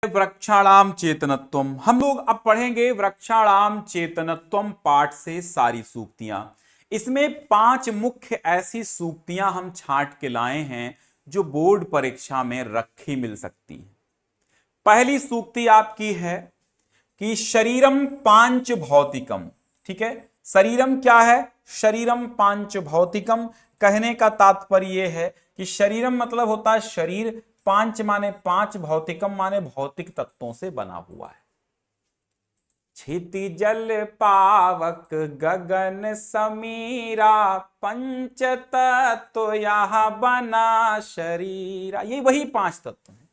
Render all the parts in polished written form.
वृक्षाणाम चेतनत्वम। हम लोग अब पढ़ेंगे वृक्षाणाम चेतनत्वम पाठ से सारी सूक्तियां। इसमें 5 मुख्य ऐसी सूक्तियां हम छांट के लाए हैं जो बोर्ड परीक्षा में रखी मिल सकती है। पहली सूक्ति आपकी है कि शरीरम पांच भौतिकम। ठीक है, शरीरम क्या है? शरीरम पांच भौतिकम। कहने का तात्पर्य यह है कि शरीरम मतलब होता है शरीर, पांच माने 5, भौतिकम माने भौतिक तत्वों से बना हुआ है। क्षितिजल पावक गगन समीरा, पंच तत्व यह बना शरीरा। ये वही 5 तत्व हैं।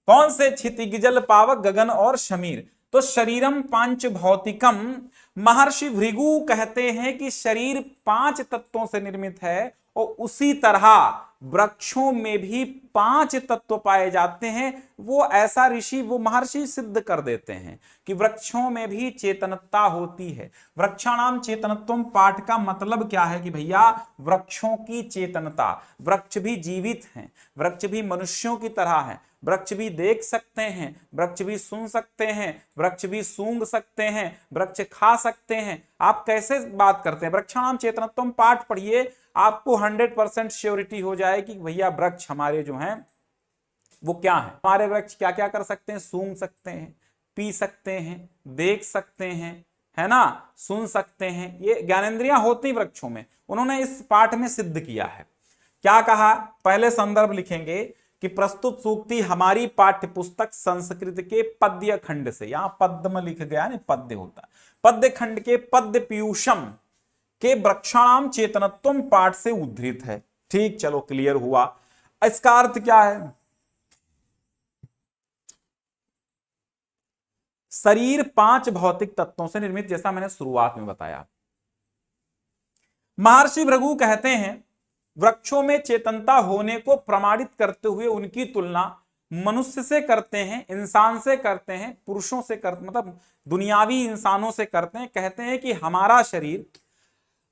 कौन से? क्षितिजल पावक गगन और शमीर। तो शरीरम पांच भौतिकम, महर्षि भृगु कहते हैं कि शरीर 5 तत्वों से निर्मित है, और उसी तरह वृक्षों में भी 5 तत्व पाए जाते हैं। वो ऐसा ऋषि, वो महर्षि सिद्ध कर देते हैं कि वृक्षों में भी चेतनता होती है। वृक्षाणाम चेतनत्वम पाठ का मतलब क्या है कि भैया वृक्षों की चेतनता, वृक्ष भी जीवित हैं, वृक्ष भी मनुष्यों की तरह हैं, वृक्ष भी देख सकते हैं, वृक्ष भी सुन सकते हैं, वृक्ष भी सूंघ सकते हैं, वृक्ष खा सकते हैं। आप कैसे बात करते हैं? वृक्षाणाम चेतनत्वम पाठ पढ़िए, आपको 100% श्योरिटी हो जाएगी कि भैया वृक्ष हमारे जो हैं वो क्या है। हमारे वृक्ष क्या क्या कर सकते हैं? सूंघ सकते हैं, पी सकते हैं, देख सकते हैं, है ना, सुन सकते हैं। ये ज्ञानेंद्रियां होती वृक्षों में। उन्होंने इस पाठ में सिद्ध किया है। क्या कहा? पहले संदर्भ लिखेंगे कि प्रस्तुत सूक्ति हमारी पाठ्य पुस्तक संस्कृत के पद्य खंड से, यहां पद्म लिख गया ना, पद्य होता है, पद्य खंड के पद्य पीयूषम के वृक्षाणाम चेतनत्वम पाठ से उद्धृत है। ठीक, चलो क्लियर हुआ। इसका अर्थ क्या है? शरीर 5 भौतिक तत्वों से निर्मित, जैसा मैंने शुरुआत में बताया। महर्षि भृगु कहते हैं वृक्षों में चेतनता होने को प्रमाणित करते हुए उनकी तुलना मनुष्य से करते हैं, इंसान से करते हैं, पुरुषों से करते, मतलब दुनियावी इंसानों से करते हैं। कहते हैं कि हमारा शरीर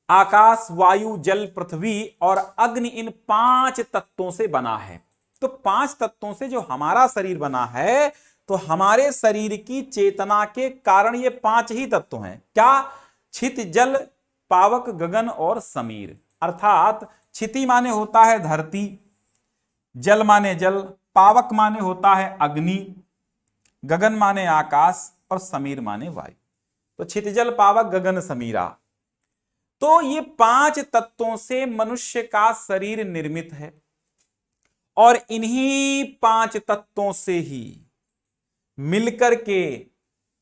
आकाश, वायु, जल, पृथ्वी और अग्नि, इन 5 तत्वों से बना है। तो 5 तत्वों से जो हमारा शरीर बना है, तो हमारे शरीर की चेतना के कारण ये 5 ही तत्व हैं। क्या? क्षित, जल, पावक, गगन और समीर। अर्थात क्षिति माने होता है धरती, जल माने जल, पावक माने होता है अग्नि, गगन माने आकाश और समीर माने वायु। तो क्षितिजल पावक गगन समीरा, तो ये 5 तत्वों से मनुष्य का शरीर निर्मित है, और इन्हीं 5 तत्वों से ही मिलकर के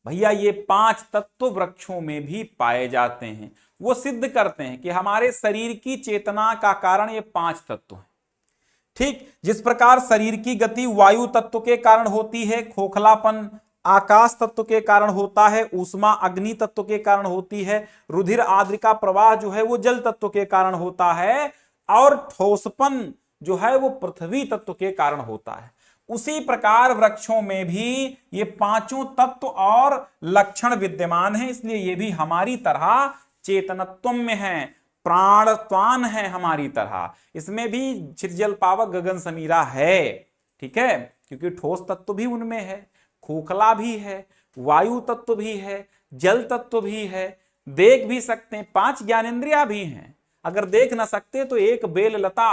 भैया ये 5 तत्व वृक्षों में भी पाए जाते हैं। वो सिद्ध करते हैं कि हमारे शरीर की चेतना का कारण ये 5 तत्व हैं। ठीक, जिस प्रकार शरीर की गति वायु तत्व के कारण होती है, खोखलापन आकाश तत्व के कारण होता है, ऊष्मा अग्नि तत्व के कारण होती है, रुधिर आद्र का प्रवाह जो है वो जल तत्व के कारण होता है, और ठोसपन जो है वो पृथ्वी तत्व के कारण होता है। उसी प्रकार वृक्षों में भी ये 5 तत्व और लक्षण विद्यमान हैं, इसलिए ये भी हमारी तरह चेतनत्व में है, प्राणत्वान है हमारी तरह। इसमें भी क्षितिजल पावक गगन समीरा है। ठीक है, क्योंकि ठोस तत्व भी उनमें है, खोखला भी है, वायु तत्व भी है, जल तत्व भी है, देख भी सकते हैं, 5 ज्ञानेंद्रियां भी हैं। अगर देख ना सकते तो एक बेल लता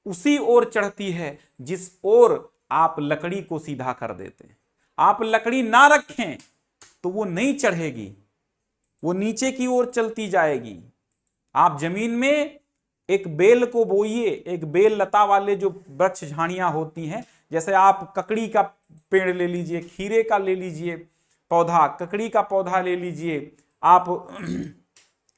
उसी ओर चढ़ती है जिस ओर आप लकड़ी को सीधा कर देते हैं। आप लकड़ी ना रखें तो वो नहीं चढ़ेगी, वो नीचे की ओर चलती जाएगी। आप जमीन में एक बेल को बोइए, एक बेल लता वाले जो वृक्ष झाड़ियां होती हैं, जैसे आप ककड़ी का पेड़ ले लीजिए, खीरे का ले लीजिए पौधा, ककड़ी का पौधा ले लीजिए, आप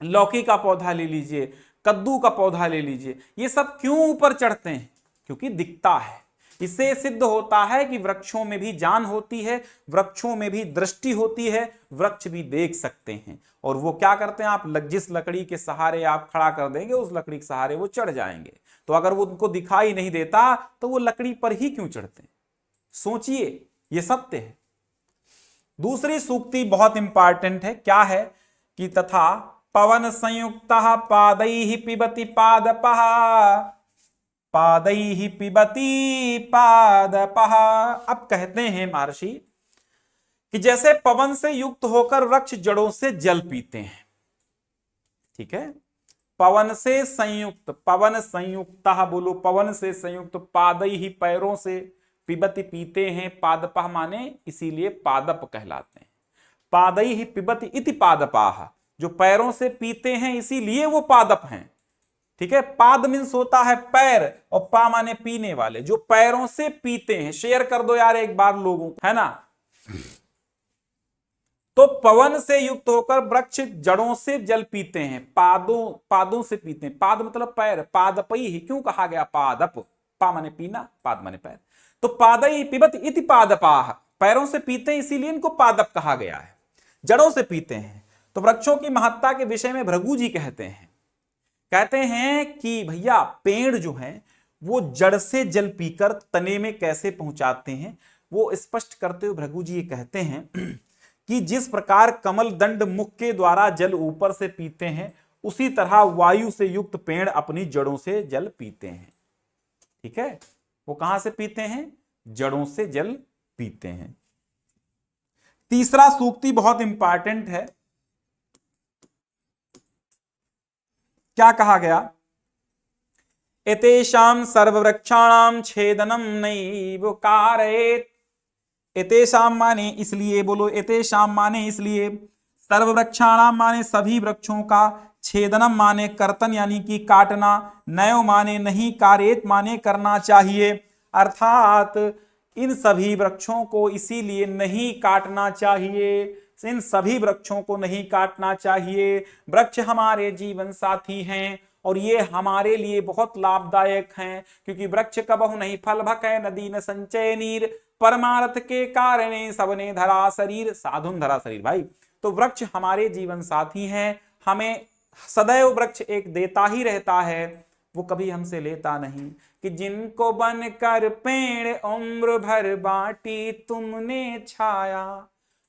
लौकी का पौधा ले लीजिए, कद्दू का पौधा ले लीजिए। ये सब क्यों ऊपर चढ़ते हैं? क्योंकि दिखता है। इससे सिद्ध होता है कि वृक्षों में भी जान होती है, वृक्षों में भी दृष्टि होती है, वृक्ष भी देख सकते हैं। और वो क्या करते हैं? आप जिस लकड़ी के सहारे आप खड़ा कर देंगे, उस लकड़ी के सहारे वो चढ़ जाएंगे। तो अगर वो उनको दिखाई नहीं देता तो वो लकड़ी पर ही क्यों चढ़ते हैं? सोचिए, ये सत्य है। दूसरी सूक्ति बहुत इंपॉर्टेंट है। क्या है कि तथा पवन संयुक्त पादैहि पिबति पादपः, पादैहि पिबति पादपः। अब कहते हैं महर्षि कि जैसे पवन से युक्त होकर वृक्ष जड़ों से जल पीते हैं, ठीक है, पवन से संयुक्त, पवन संयुक्ता बोलो, पवन से संयुक्त, पादई ही पैरों से, पिबति पीते हैं, पादपः माने इसीलिए पादप कहलाते हैं, पादई ही पिबति इति पादपाह, जो पैरों से पीते हैं इसीलिए वो पादप हैं, ठीक है। पाद मीन्स होता है पैर, और पा माने पीने वाले, जो पैरों से पीते हैं। शेयर कर दो यार एक बार लोगों को, है ना। तो पवन से युक्त होकर वृक्ष जड़ों से जल पीते हैं, पादों से पीते हैं, पाद मतलब पैर, पादपई ही क्यों कहा गया, पादप, पा माने पीना, पाद माने पैर, तो पादई पिबत इति पादपाह, पैरों से पीते हैं इसीलिए इनको पादप कहा गया है, जड़ों से पीते हैं। तो वृक्षों की महत्ता के विषय में भृगु जी कहते हैं कि भैया पेड़ जो है वो जड़ से जल पीकर तने में कैसे पहुंचाते हैं, वो स्पष्ट करते हुए भृगु जी ये कहते हैं कि जिस प्रकार कमल दंड मुख के द्वारा जल ऊपर से पीते हैं, उसी तरह वायु से युक्त पेड़ अपनी जड़ों से जल पीते हैं, ठीक है। वो कहां से पीते हैं, जड़ों से जल पीते हैं। तीसरा सूक्ति बहुत इंपॉर्टेंट है, क्या कहा गया, एतेषां सर्ववृक्षाणां छेदनम नैव कारयेत्, एतेषां माने इसलिए, बोलो एतेषां माने इसलिए, सर्ववृक्षाणां माने सभी वृक्षों का, छेदनम माने कर्तन यानी कि काटना, नैव माने नहीं, कारयेत् माने करना चाहिए, अर्थात इन सभी वृक्षों को इसीलिए नहीं काटना चाहिए, इन सभी वृक्षों को नहीं काटना चाहिए। वृक्ष हमारे जीवन साथी हैं और ये हमारे लिए बहुत लाभदायक हैं, क्योंकि वृक्ष कबहु नहीं फल भकै, नदी न संचय नीर, परमार्थ के कारणे सबने धरा शरीर, साधुन धरा शरीर। भाई तो वृक्ष हमारे जीवन साथी हैं, हमें सदैव वृक्ष एक देता ही रहता है, वो कभी हमसे लेता नहीं, कि जिनको बनकर पेड़ उम्र भर बांटी तुमने छाया,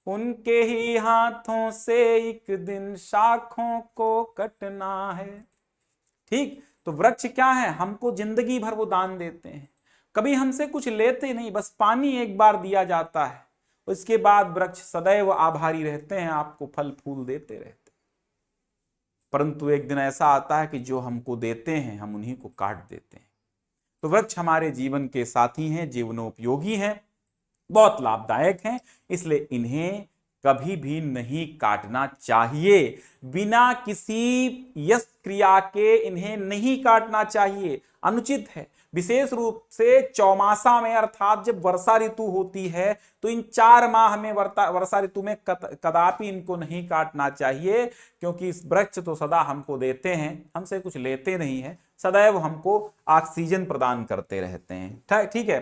उनके ही हाथों से एक दिन शाखों को कटना है, ठीक। तो वृक्ष क्या है, हमको जिंदगी भर वो दान देते हैं, कभी हमसे कुछ लेते नहीं, बस पानी एक बार दिया जाता है, उसके बाद वृक्ष सदैव आभारी रहते हैं, आपको फल फूल देते रहते हैं। परंतु एक दिन ऐसा आता है कि जो हमको देते हैं हम उन्हीं को काट देते हैं। तो वृक्ष हमारे जीवन के साथी हैं, जीवनोपयोगी हैं, बहुत लाभदायक हैं, इसलिए इन्हें कभी भी नहीं काटना चाहिए, बिना किसी यश क्रिया के इन्हें नहीं काटना चाहिए, अनुचित है। विशेष रूप से चौमासा में, अर्थात जब वर्षा ऋतु होती है, तो इन 4 माह में वर्षा ऋतु में कदापि इनको नहीं काटना चाहिए, क्योंकि इस वृक्ष तो सदा हमको देते हैं, हमसे कुछ लेते नहीं है, सदैव हमको ऑक्सीजन प्रदान करते रहते हैं, ठीक है।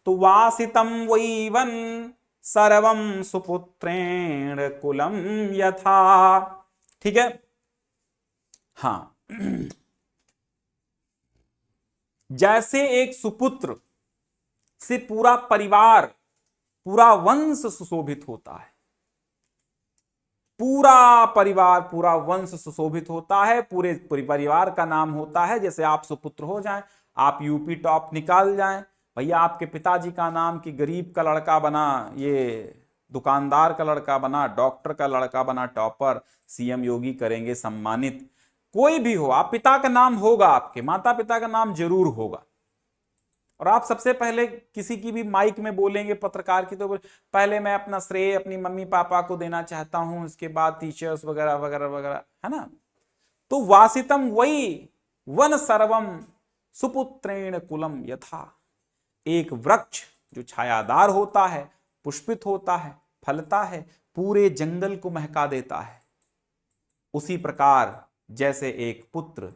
तो वासितम वै वन सर्वम सुपुत्रेण कुलम यथा, ठीक है। हाँ, जैसे एक सुपुत्र से पूरा परिवार, पूरा वंश सुशोभित होता है, पूरा परिवार, पूरा वंश सुशोभित होता है, पूरे परिवार का नाम होता है। जैसे आप सुपुत्र हो जाएं, आप यूपी टॉप निकाल जाएं, भैया आपके पिताजी का नाम कि गरीब का लड़का बना, ये दुकानदार का लड़का बना, डॉक्टर का लड़का बना टॉपर, सीएम योगी करेंगे सम्मानित, कोई भी हो, आप पिता का नाम होगा, आपके माता पिता का नाम जरूर होगा। और आप सबसे पहले किसी की भी माइक में बोलेंगे, पत्रकार की, तो पहले मैं अपना श्रेय अपनी मम्मी पापा को देना चाहता हूं, उसके बाद टीचर्स वगैरह वगैरह वगैरह, है ना। तो वासितम वही वन सर्वम सुपुत्रेण कुलम यथा, एक वृक्ष जो छायादार होता है, पुष्पित होता है, फलता है, पूरे जंगल को महका देता है, उसी प्रकार जैसे एक पुत्र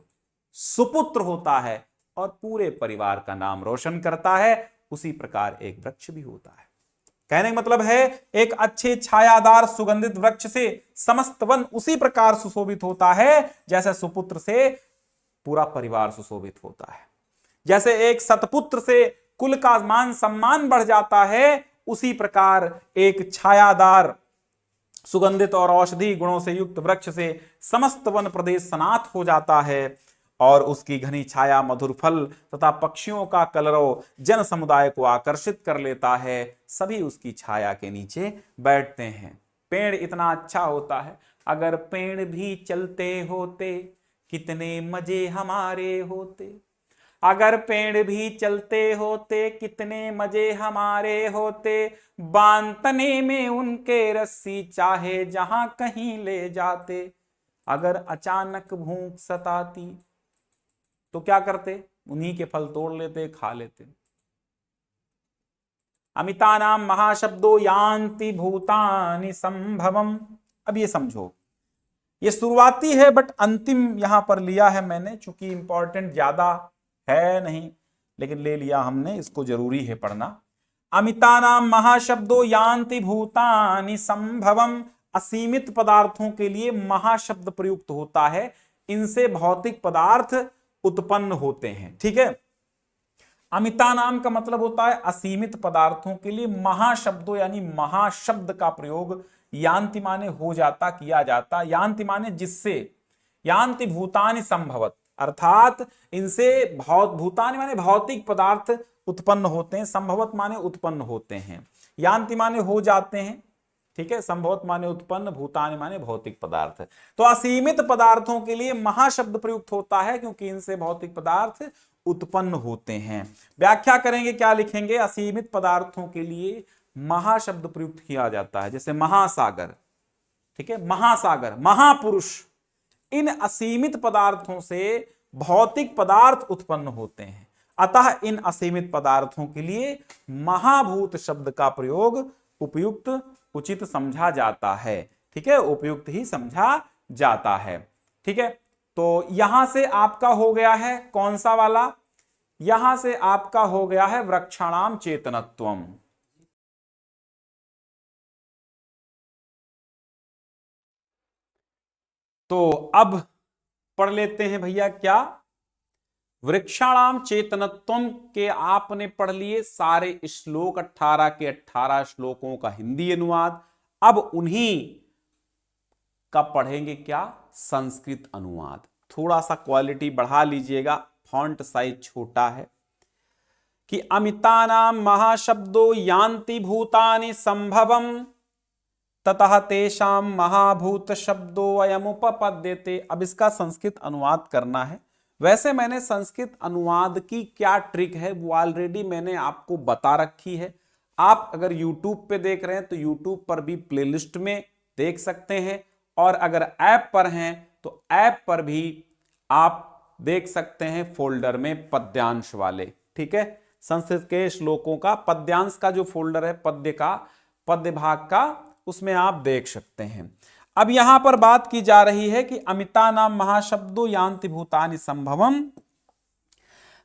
सुपुत्र होता है और पूरे परिवार का नाम रोशन करता है, उसी प्रकार एक वृक्ष भी होता है। कहने का मतलब है, एक अच्छे छायादार सुगंधित वृक्ष से समस्त वन उसी प्रकार सुशोभित होता है जैसे सुपुत्र से पूरा परिवार सुशोभित होता है। जैसे एक सतपुत्र से कुल का मान सम्मान बढ़ जाता है, उसी प्रकार एक छायादार सुगंधित और औषधि गुणों से युक्त वृक्ष से समस्त वन प्रदेश सनात हो जाता है। और उसकी घनी छाया, मधुर फल तथा पक्षियों का कलरव जन समुदाय को आकर्षित कर लेता है। सभी उसकी छाया के नीचे बैठते हैं। पेड़ इतना अच्छा होता है, अगर पेड़ भी चलते होते कितने मजे हमारे होते। अगर पेड़ भी चलते होते कितने मजे हमारे होते। बांधने में उनके रस्सी चाहे जहां कहीं ले जाते। अगर अचानक भूख सताती तो क्या करते, उन्हीं के फल तोड़ लेते, खा लेते। अमितानाम महाशब्दो यान्ति भूतानि संभवम। अब ये समझो, ये शुरुआती है बट अंतिम यहां पर लिया है मैंने, चूंकि इंपॉर्टेंट ज्यादा है नहीं, लेकिन ले लिया हमने, इसको जरूरी है पढ़ना। अमितानाम महाशब्दो यान्ति भूतानि संभवम। असीमित पदार्थों के लिए महाशब्द प्रयुक्त होता है, इनसे भौतिक पदार्थ उत्पन्न होते हैं। ठीक है, अमिता नाम का मतलब होता है असीमित पदार्थों के लिए महाशब्दों यानी महाशब्द का प्रयोग यान्ति माने हो जाता, किया जाता। यान्ति माने जिससे, यान्ति भूतानि संभवत, अर्थात इनसे भूतानि माने भौतिक पदार्थ उत्पन्न होते हैं, संभवत माने उत्पन्न होते हैं, यान्ति माने हो जाते हैं। ठीक है, संभवत माने उत्पन्न, भूतानि माने भौतिक पदार्थ। तो असीमित पदार्थों के लिए महाशब्द प्रयुक्त होता है क्योंकि इनसे भौतिक पदार्थ उत्पन्न होते हैं। व्याख्या करेंगे, क्या लिखेंगे, असीमित पदार्थों के लिए महाशब्द प्रयुक्त किया जाता है, जैसे महासागर। ठीक है, महासागर, महापुरुष, इन असीमित पदार्थों से भौतिक पदार्थ उत्पन्न होते हैं। अतः इन असीमित पदार्थों के लिए महाभूत शब्द का प्रयोग उपयुक्त, उचित समझा जाता है। ठीक है, उपयुक्त ही समझा जाता है। ठीक है, तो यहां से आपका हो गया है कौन सा वाला, यहां से आपका हो गया है वृक्षाणाम चेतनत्वम। तो अब पढ़ लेते हैं भैया, क्या वृक्षाणाम चेतनत्वम के आपने पढ़ लिए सारे श्लोक, 18 के 18 श्लोकों का हिंदी अनुवाद। अब उन्हीं का पढ़ेंगे क्या, संस्कृत अनुवाद। थोड़ा सा क्वालिटी बढ़ा लीजिएगा, फॉन्ट साइज छोटा है। कि अमितानाम महाशब्दो यान्ति भूतानि संभवम ततः तेषाम महाभूत शब्दो अयमुपपद्यते। अब इसका संस्कृत अनुवाद करना है। वैसे मैंने संस्कृत अनुवाद की क्या ट्रिक है वो ऑलरेडी मैंने आपको बता रखी है। आप अगर YouTube पे देख रहे हैं तो YouTube पर भी प्लेलिस्ट में देख सकते हैं, और अगर ऐप पर हैं तो ऐप पर भी आप देख सकते हैं फोल्डर में पद्यांश वाले। ठीक है, संस्कृत के श्लोकों का पद्यांश का जो फोल्डर है, पद्य का, पद्य भाग का, उसमें आप देख सकते हैं। अब यहां पर बात की जा रही है कि अमिता नाम महाशब्दो यान्ति भूतानि संभवम।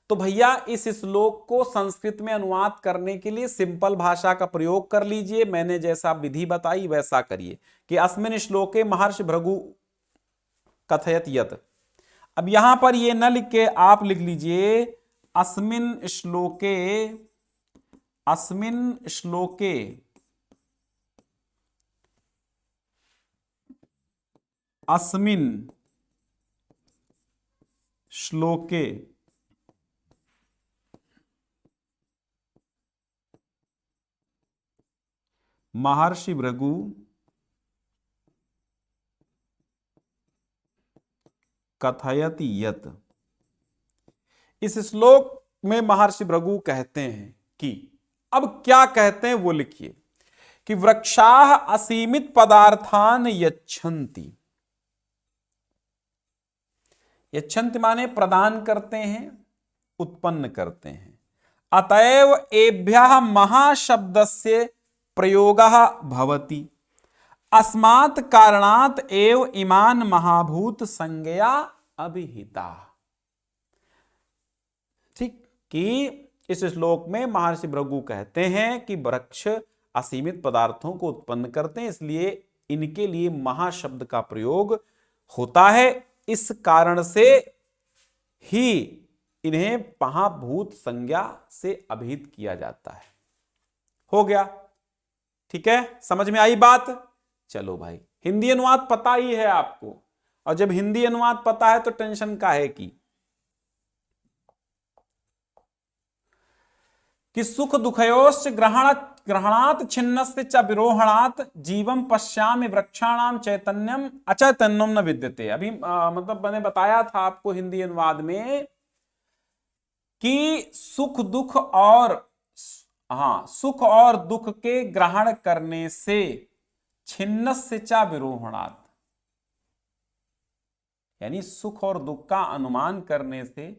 तो भैया इस श्लोक को संस्कृत में अनुवाद करने के लिए सिंपल भाषा का प्रयोग कर लीजिए। मैंने जैसा विधि बताई वैसा करिए कि अस्मिन् श्लोके महर्षि भृगु कथयत यत्। अब यहां पर ये न लिख के आप लिख लीजिए अस्मिन् श्लोके, अस्मिन् श्लोके अस्मिन् श्लोके महर्षि भृगु कथयति यत्। इस श्लोक में महर्षि भृगु कहते हैं कि, अब क्या कहते हैं वो लिखिए, कि वृक्षाः असीमित पदार्थान यच्छन्ति। यच्छन्ति माने प्रदान करते हैं, उत्पन्न करते हैं। अतएव एभ्यः महाशब्दस्य प्रयोगः भवति। अस्मात् कारणात् एव इमान् महाभूत संज्ञया अभिहिता। ठीक, कि इस श्लोक में महर्षि भृगु कहते हैं कि वृक्ष असीमित पदार्थों को उत्पन्न करते हैं, इसलिए इनके लिए महाशब्द का प्रयोग होता है। इस कारण से ही इन्हें महाभूत संज्ञा से अभिहित किया जाता है। हो गया, ठीक है, समझ में आई बात। चलो भाई, हिंदी अनुवाद पता ही है आपको, और जब हिंदी अनुवाद पता है तो टेंशन का है कि कि सुख दुखयोश्च ग्रहणात् छिन्नस्य च विरोहणात् जीवम पश्यामि वृक्षाणाम चैतन्यम अचैतन्यम न विद्यते। अभी मतलब मैंने बताया था आपको हिंदी अनुवाद में कि सुख और दुख के ग्रहण करने से छिन्नस्य च विरोहणात्, यानी सुख और दुख का अनुमान करने से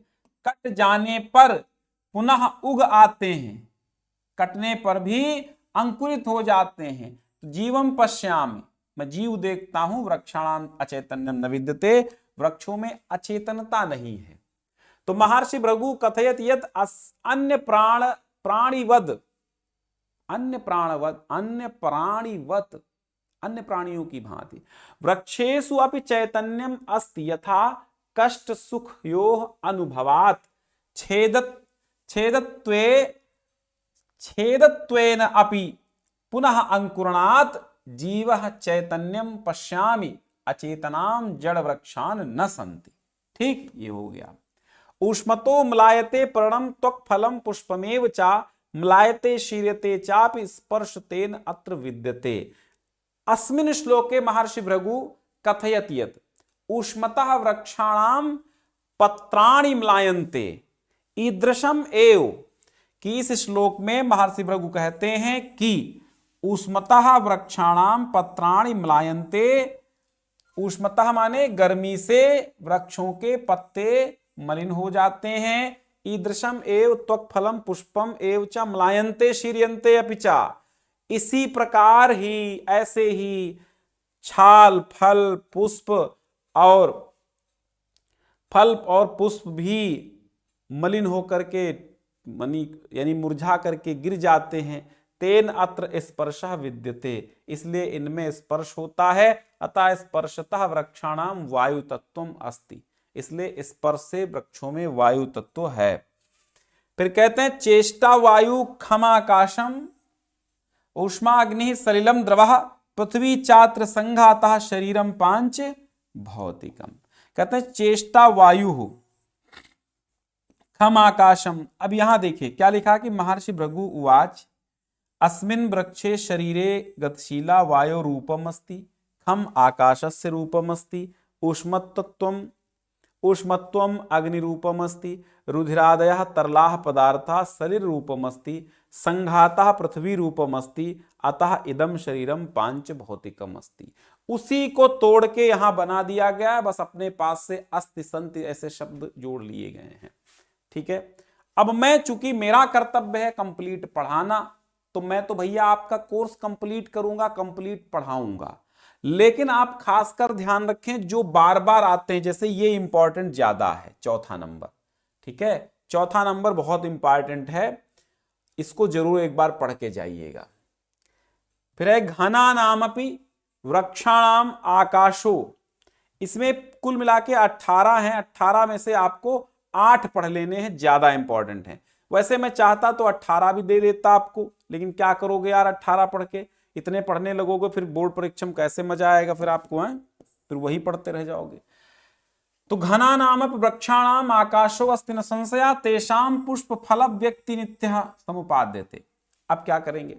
कट जाने पर पुनः उग आते हैं, कटने पर भी अंकुरित हो जाते हैं। तो जीवम पश्यामि, मैं जीव देखता हूं, वृक्षाणाम अचैतन्यम न विद्यते, वृक्षों में अचेतनता नहीं है। तो महर्षि भृगु कथयत यत अन्य प्राणिवद अन्य प्राणियों की भांति वृक्षेषु अपि चैतन्यम अस्ति यथा कष्ट सुख योः अनुभवात् छेदत्वेन अपि पुनः अंकुरणात् जीवः चैतन्यम पश्यामि अचेतनाम जड़ वृक्षान न सन्ति। ठीक, ये हो गया। ऊष्मतो म्लायते पर्णम त्वक् फलम पुष्पमेव चा म्लायते शीर्यते चापि स्पर्शतेन अत्र विद्यते। अस्मिन् श्लोके महर्षि भृगु कथयत यत् ऊष्मतः वृक्षाणाम पत्राणि म्लायन्ते ईदृशम एव, कि इस श्लोक में महर्षि भृगु कहते हैं कि ऊष्मतः वृक्षाणाम पत्राणि म्लायन्ते, ऊष्मतः माने गर्मी से वृक्षों के पत्ते मलिन हो जाते हैं, ईदृशम एव त्वक् फलम पुष्पम एव च म्लायन्ते शीर्यन्ते अपि च, इसी प्रकार ही, ऐसे ही छाल फल और पुष्प भी मलिन होकर के यानी मुरझा करके गिर जाते हैं। तेन अत्र स्पर्शः विद्यते, इसलिए इनमें स्पर्श होता है। अतः स्पर्शतः वृक्षाणाम वायु तत्वम अस्ति, इसलिए स्पर्श से वृक्षों में वायु तत्व है। फिर कहते हैं चेष्टा वायु खम आकाशम ऊष्माग्नि सलिलम द्रवः पृथ्वी चात्र संघातः शरीरम पांच भौतिकम। कहते हैं चेष्टा वायु खम आकाशम। अब यहां देखिए क्या लिखा कि महर्षि भृगु उवाच अस्मिन् वृक्षे शरीरे गतिशीला वायो रूपम अस्ति, खम आकाशस्य रूपम अस्ति, ऊष्मत्वम अग्निरूपम अस्ति, रुधिरादयः तरलाः पदार्थाः सलिल रूपम अस्ति, संघातः पृथ्वी रूपम अस्ति, अतः इदम शरीरम पांच भौतिकम अस्ति। उसी को तोड़ के यहां बना दिया गया है, बस अपने पास से अस्ति संति ऐसे शब्द जोड़ लिए गए हैं। ठीक है, अब मैं चूंकि मेरा कर्तव्य है कंप्लीट पढ़ाना, तो मैं तो भैया आपका कोर्स कंप्लीट करूंगा, कंप्लीट पढ़ाऊंगा, लेकिन आप खासकर ध्यान रखें जो बार बार आते हैं, जैसे ये इंपॉर्टेंट ज्यादा है, चौथा नंबर। ठीक है, चौथा नंबर बहुत इंपॉर्टेंट है, इसको जरूर एक बार पढ़ के जाइएगा। फिर है घना नामपि वृक्षाणाम आकाशो, इसमें कुल मिला के 18 हैं, 18 में से आपको 8 पढ़ लेने हैं, ज्यादा इंपॉर्टेंट हैं। वैसे मैं चाहता तो 18 भी दे देता आपको, लेकिन क्या करोगे यार 18 पढ़ के, इतने पढ़ने लगोगे फिर बोर्ड परीक्षा में कैसे मजा आएगा, फिर आपको है फिर वही पढ़ते रह जाओगे। तो घना नाम वृक्षाणाम आकाशो अस्ति न संशया तेषाम पुष्प फल व्यक्ति नित्य समुपाद्यते। अब क्या करेंगे,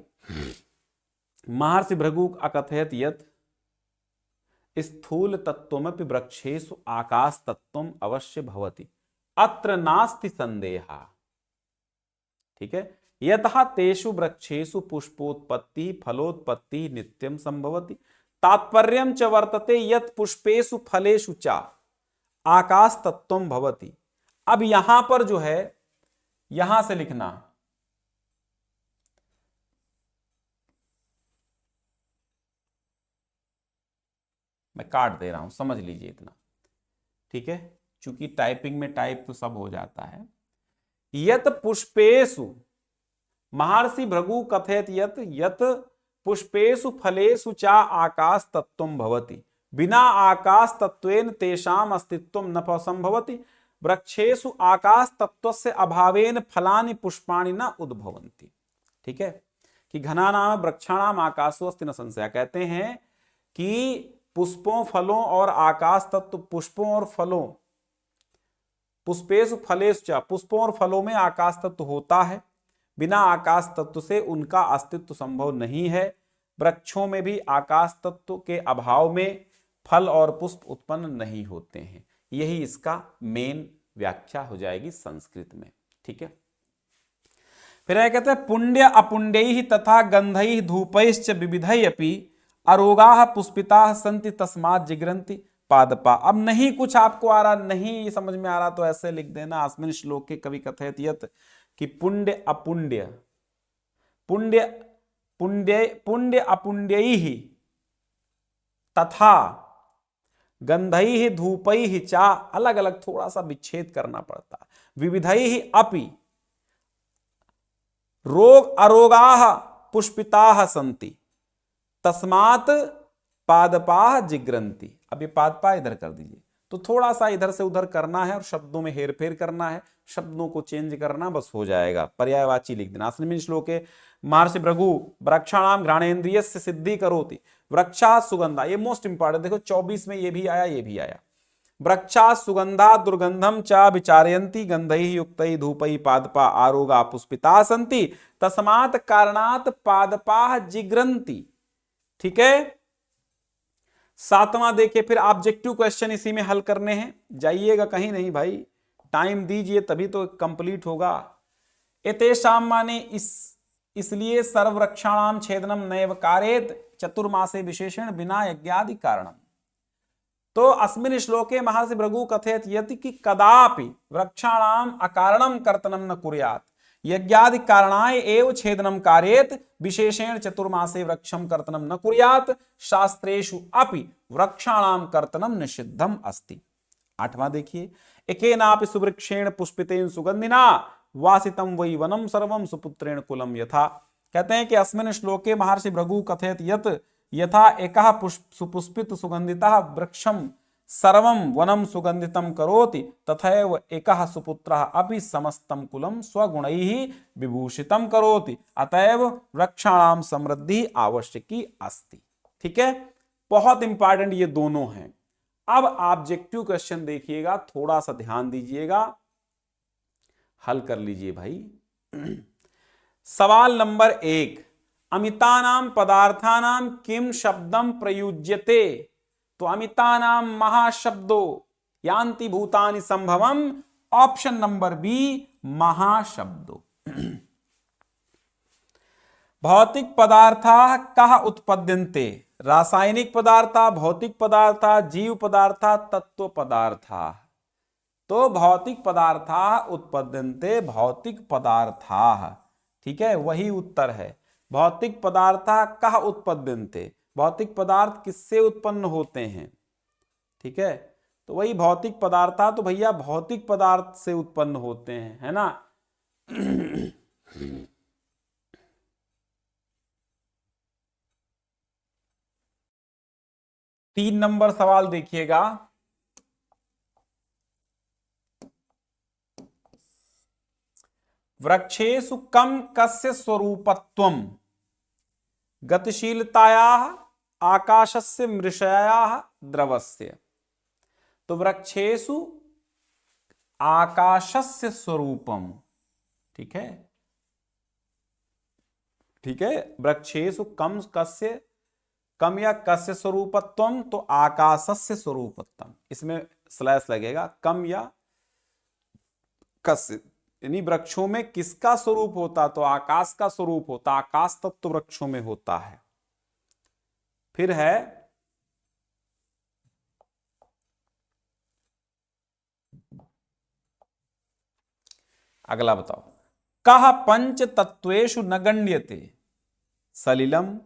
महर्षि भृगु अकथयत यत् स्थूल तत्वमपि वृक्षेषु आकाश तत्वम अवश्य भवति अत्र नास्ति संदेहा। ठीक है, यतः तेषु वृक्षेषु पुष्पोत्पत्ति फलोत्पत्ति नित्यम संभवति, तात्पर्यम च वर्तते यत् पुष्पेषु फलेषु च आकाश तत्वम भवति। अब यहां पर जो है, यहां से लिखना, मैं काट दे रहा हूं, समझ लीजिए इतना। ठीक है, चूंकि टाइपिंग में टाइप तो सब हो जाता है। यत पुष्पेषु, महर्षि भृगु कथयत यत पुष्पेषु फलेषु च आकाश तत्वम भवति, बिना आकाश तत्वेन तेषाम अस्तित्वम न संभवति, वृक्षेषु आकाश तत्वस्य अभावेन फलानि पुष्पाणि न उद्भवन्ति। ठीक है, कि घना नाम वृक्षाणाम आकाशो अस्ति न संशया, कहते हैं कि पुष्पों फलों और आकाश तत्व, पुष्पों और फलों, पुष्पेषु फलेषु च, पुष्पों और फलों में आकाश तत्व होता है, बिना आकाश तत्व से उनका अस्तित्व संभव नहीं है। वृक्षों में भी आकाश तत्व के अभाव में फल और पुष्प उत्पन्न नहीं होते हैं। यही इसका मेन व्याख्या हो जाएगी संस्कृत में। ठीक है, फिर यह कहते हैं पुण्य अपुण्यैः तथा गंधैः धूपैश्च विविधैः अपि अरोगाः पुष्पिताः सन्ति तस्मात् जिग्रन्ति पादपा। अब नहीं कुछ आपको आ रहा, नहीं समझ में आ रहा तो ऐसे लिख देना, अस्मिन् श्लोके कवि कथयति यत् कि पुण्य अपुण्य पुण्य पुण्य पुण्य अपुण्यैः तथा गंधैः धूपैः चा, अलग अलग थोड़ा सा विच्छेद करना पड़ता है, विविधैः अपि रोग अरोगाः पुष्पिताः सन्ति तस्मात् पादपाः जिग्रन्ति। अब ये पादपा इधर कर दीजिए, तो थोड़ा सा इधर से उधर करना है और शब्दों में हेरफेर करना है, शब्दों को चेंज करना, बस हो जाएगा। पर्यायवाची लिख देना। अस्मिन् श्लोके महर्षि भृगु वृक्षाणाम घ्राणेन्द्रियस्य सिद्धि करोति वृक्षा सुगंधा, ये मोस्ट इंपॉर्टेंट, देखो 24 में ये भी आया, ये भी आया। वृक्षा सुगंधा दुर्गंधम च विचारयन्ति गंधैः युक्तैः धूपैः पादपा आरोगा पुष्पिताः सन्ति तस्मात् कारणात् पादपाः जिग्रन्ति। ठीक है, 7वां देखिए, फिर ऑब्जेक्टिव क्वेश्चन इसी में हल करने हैं, जाइएगा कहीं नहीं भाई, टाइम दीजिए तभी तो कंप्लीट होगा। एतेषाम माने इसलिए सर्ववृक्षाणाम छेदनम नैव कारेत चतुर्मासे विशेषण बिना यज्ञादि कारणम। तो अस्मिन् श्लोके महर्षि भृगु कथयति यत् कि कदापि वृक्षाणाम अकारणम कर्तनम न कुर्यात् यज्ञादि कारणाय एव छेदनम कार्येत विशेषेण चतुर्मासे वृक्षम कर्तनम न कुर्यात् शास्त्रेषु अपि वृक्षाणाम कर्तनम निषिद्धम अस्ति। 8वां देखिए, एकेनापि सुवृक्षेण पुष्पितेन सुगंधिना वासितम वै वनम सर्वम सुपुत्रेण कुलम यथा। कहते हैं कि अस्मिन् श्लोके महर्षि भृगु कथयत यत् यथा एकः सुपुष्पित सुगंधितः वृक्षम सर्वं वनम सुगंधितम करोति तथैव एकः सुपुत्रः अपि समस्तं कुलं स्वगुणैः विभूषितं करोति अतएव वृक्षाणाम समृद्धि आवश्यकी अस्ति। ठीक है, बहुत इंपॉर्टेंट ये दोनों हैं। अब ऑब्जेक्टिव क्वेश्चन देखिएगा, थोड़ा सा ध्यान दीजिएगा, हल कर लीजिए भाई। सवाल नंबर 1, अमितानां पदार्थानां किम शब्दम प्रयुज्यते। तो अमितानां महाशब्दो यान्ति भूतानि संभवम, ऑप्शन नंबर बी महाशब्दो। भौतिक पदार्था कः उत्पद्यन्ते, रासायनिक पदार्था, भौतिक पदार्था, जीव पदार्था, तत्व पदार्था। तो भौतिक पदार्था उत्पद्यन्ते, भौतिक पदार्था। ठीक है, वही उत्तर है। भौतिक पदार्था कः उत्पद्यन्ते, भौतिक पदार्थ किससे उत्पन्न होते हैं। ठीक है, तो वही भौतिक पदार्था, तो भैया भौतिक पदार्थ से उत्पन्न होते हैं, है ना। 3 नंबर सवाल देखिएगा, वृक्षेषु कम कस्य स्वरूपत्वम गतिशीलतायाः आकाशस्य मृषयाः द्रवस्य। तो वृक्षेषु आकाशस्य स्वरूपम। ठीक है, ठीक है, वृक्षेषु कम कस्य, कम या कस्य स्वरूपत्वम, तो आकाशस्य स्वरूपत्वम, इसमें स्लैश लगेगा, कम या कस्य, यानी वृक्षों में किसका स्वरूप होता, तो आकाश का स्वरूप होता, आकाश तत्व तो वृक्षों में होता है। फिर है अगला, बताओ, कः पंच तत्वेषु न गण्यते, सलिलम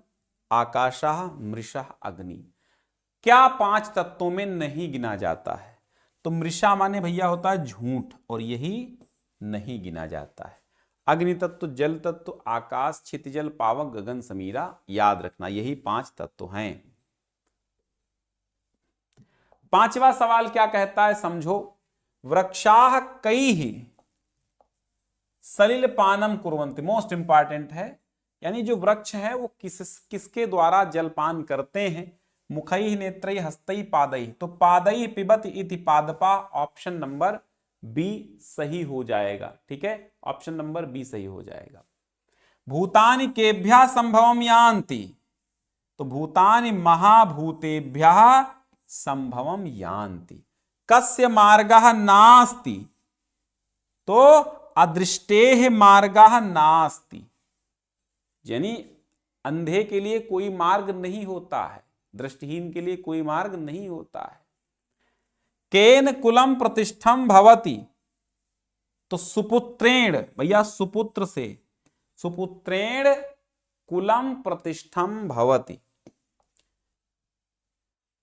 आकाशः मृषः अग्नि। क्या 5 तत्वों में नहीं गिना जाता है। तो मृषा माने भैया होता है झूठ, और यही नहीं गिना जाता है। अग्नि तत्व, जल तत्व, आकाश, क्षितिजल, पावक, गगन, समीरा, याद रखना यही 5 तत्व हैं। 5वां सवाल क्या कहता है, समझो, वृक्षाः कैः सलिल पानम कुर्वन्ति, मोस्ट इंपॉर्टेंट है, यानी जो वृक्ष है वो किसके द्वारा जलपान करते हैं। मुखैः नेत्रैः हस्तैः पादैः, तो पादैः पिबति इति पादपा, ऑप्शन नंबर बी सही हो जाएगा। ठीक है, ऑप्शन नंबर बी सही हो जाएगा। भूतानि केभ्यः संभवम यान्ति, तो भूतानि महाभूतेभ्यः संभवम यान्ति। कस्य मार्गः नास्ति, तो अदृष्टेः मार्गः नास्ति, यानी अंधे के लिए कोई मार्ग नहीं होता है, दृष्टिहीन के लिए कोई मार्ग नहीं होता है। केन कुलम प्रतिष्ठम भवति, तो सुपुत्रेण, भैया सुपुत्र से, सुपुत्रेण कुलम प्रतिष्ठम भवति।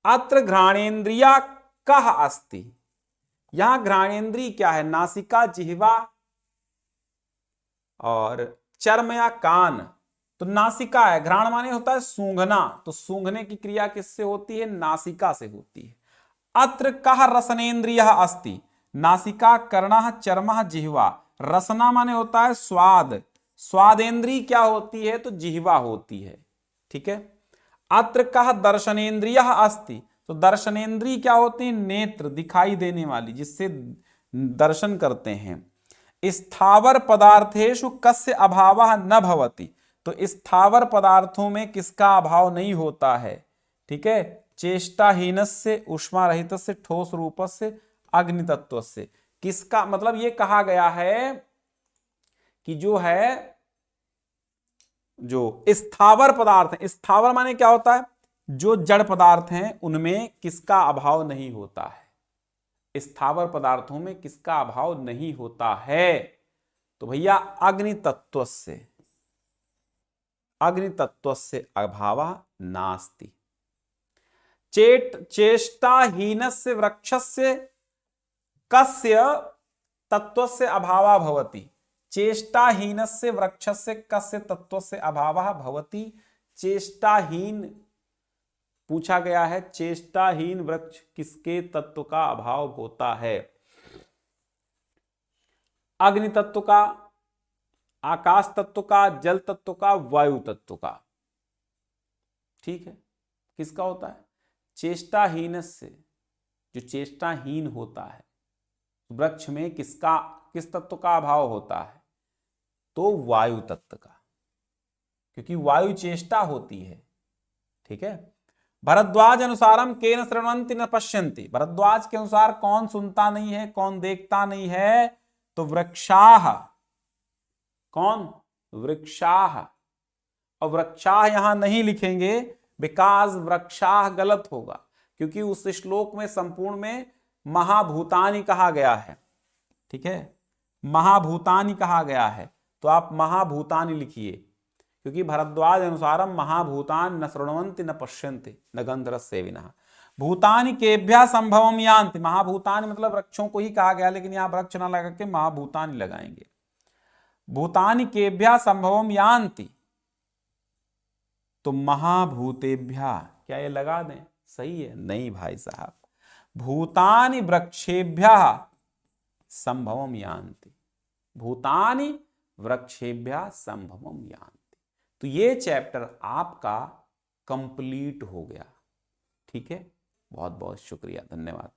अत्र घ्राणेन्द्रिया कः अस्ति, यहां घ्राणेन्द्रिय क्या है, नासिका, जिह्वा और चर्म या कान। तो नासिका है, घ्राण माने होता है सूंघना, तो सूंघने की क्रिया किससे होती है, नासिका से होती है। अत्र कः रसनेन्द्रियः अस्ति, नासिका, कर्णः, चर्मः, जिह्वा। रसना माने होता है स्वाद, स्वादेंद्रिय क्या होती है, तो जिह्वा होती है, ठीक है। अत्र कः दर्शनेन्द्रियः अस्ति, तो दर्शनेन्द्रिय क्या होती है, नेत्र, दिखाई देने वाली, जिससे दर्शन करते हैं। स्थावर पदार्थेषु कस्य अभावः न भवति, तो स्थावर पदार्थों में किसका अभाव नहीं होता है, ठीक है। चेष्टाहीनस्य ऊष्मारहितस्य ठोस रूपस्य अग्नि तत्वस्य, किसका मतलब ये कहा गया है कि जो है, जो स्थावर पदार्थ है, स्थावर माने क्या होता है, जो जड़ पदार्थ हैं उनमें किसका अभाव नहीं होता है, स्थावर पदार्थों में किसका अभाव नहीं होता है, तो भैया अग्नि तत्वस्य, अग्नि तत्वस्य अभावः नास्ति। चेष्टाहीनस्य वृक्षस्य कस्य तत्वस्य अभावः भवति, चेष्टाहीनस्य वृक्षस्य कस्य तत्वस्य अभावः भवति। चेष्टाहीन पूछा गया है, चेष्टाहीन वृक्ष किसके तत्व का अभाव होता है, अग्नि तत्व का, आकाश तत्व का, जल तत्व का, वायु तत्व का, ठीक है। किसका होता है, चेष्टाहीन से, जो चेष्टाहीन होता है, वृक्ष में किसका, किस तत्व का अभाव होता है, तो वायु तत्व का, क्योंकि वायु चेष्टा होती है, ठीक है। भरद्वाज अनुसारम केन शृण्वन्ति न पश्यन्ति, भरद्वाज के अनुसार कौन सुनता नहीं है, कौन देखता नहीं है, तो वृक्षाः, कौन, वृक्षाः। और वृक्षाः यहां नहीं लिखेंगे, बिकॉज वृक्षाः गलत होगा, क्योंकि उस श्लोक में संपूर्ण में महाभूतानि कहा गया है, ठीक है, महाभूतानि कहा गया है, तो आप महाभूतानि लिखिए, क्योंकि भरद्वाज अनुसारम महाभूतानि न शृण्वन्ति न पश्यन्ति न गन्धरससेविनः। भूतानि केभ्यः संभवम यान्ति, महाभूतानि मतलब वृक्षों को ही कहा गया, लेकिन यहां वृक्ष ना लगा के महाभूतानि लगाएंगे। भूतानि केभ्यः संभवम यान्ति, तो महाभूतेभ्यः, क्या ये लगा दें, सही है, नहीं भाई साहब, भूतानि वृक्षेभ्यः संभवम यान्ति, भूतानि वृक्षेभ्यः संभवम यान्ति। तो ये चैप्टर आपका कंप्लीट हो गया, ठीक है। बहुत बहुत शुक्रिया, धन्यवाद।